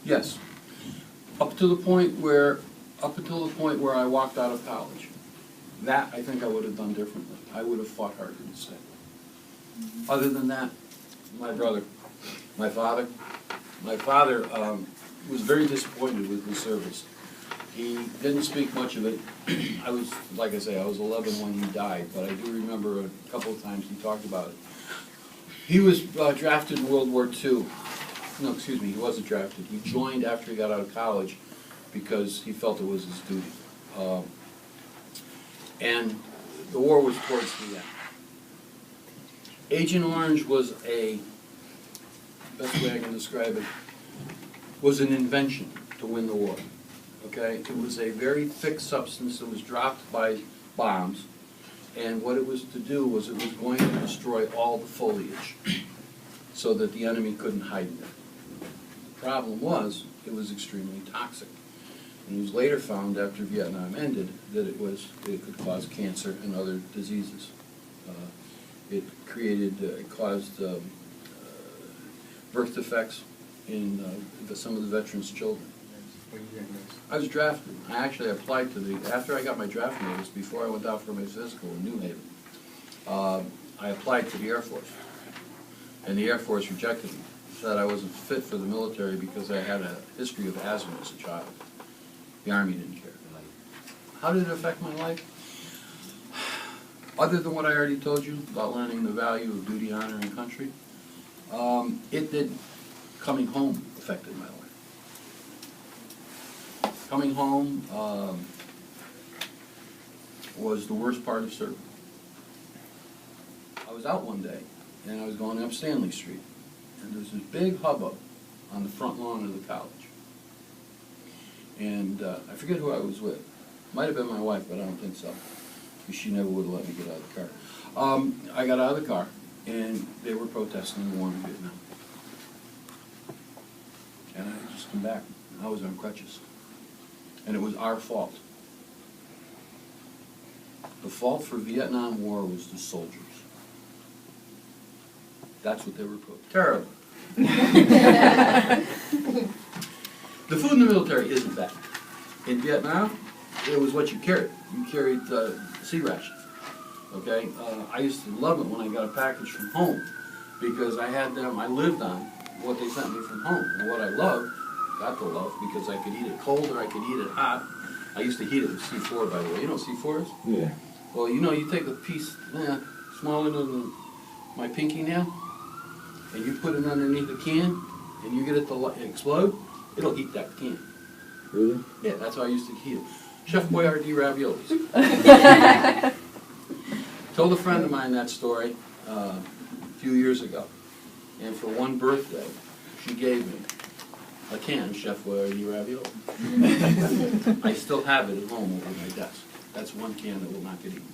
Yes. Up until the point where I walked out of college. That I think I would have done differently. I would have fought harder to stay. Other than that, my father was very disappointed with his service. He didn't speak much of it. I was 11 when he died, but I do remember a couple of times he talked about it. He was drafted in World War II. No, excuse me, he wasn't drafted. He joined after he got out of college because he felt it was his duty. And the war was towards the end. Agent Orange was best way I can describe it, was an invention to win the war. Okay? It was a very thick substance that was dropped by bombs, and what it was to do was it was going to destroy all the foliage so that the enemy couldn't hide in it. The problem was, it was extremely toxic. And it was later found after Vietnam ended that it could cause cancer and other diseases. It caused birth defects in some of the veterans' children. I was drafted. I actually applied after I got my draft notice, before I went out for my physical in New Haven, I applied to the Air Force. And the Air Force rejected me. Said I wasn't fit for the military because I had a history of asthma as a child. The Army didn't care. How did it affect my life? Other than what I already told you about learning the value of duty, honor, and country, coming home affected my life. Coming home was the worst part of serving. I was out one day, and I was going up Stanley Street, and there's this big hubbub on the front lawn of the college. And I forget who I was with. Might have been my wife, but I don't think so, because she never would have let me get out of the car. I got out of the car, and they were protesting the war in Vietnam. And I just come back. I was on crutches. And it was our fault. The fault for Vietnam War was the soldiers. That's what they were protesting. Terrible. The food in the military isn't bad. In Vietnam, it was what you carried. You carried sea rations. Okay? I used to love it when I got a package from home because I lived on what they sent me from home. And what I got to love, because I could eat it cold or I could eat it hot. I used to heat it with C4, by the way. You know what C4 is? Yeah. Well, you take a piece smaller than my pinky nail, and you put it underneath a can, and you get it to explode, it'll heat that can. Really? Yeah, that's how I used to heat it. Chef Boyardee raviolis. Told a friend of mine that story a few years ago, and for one birthday, she gave me a can of Chef Boyardee ravioli. I still have it at home over my desk. That's one can that will not get eaten.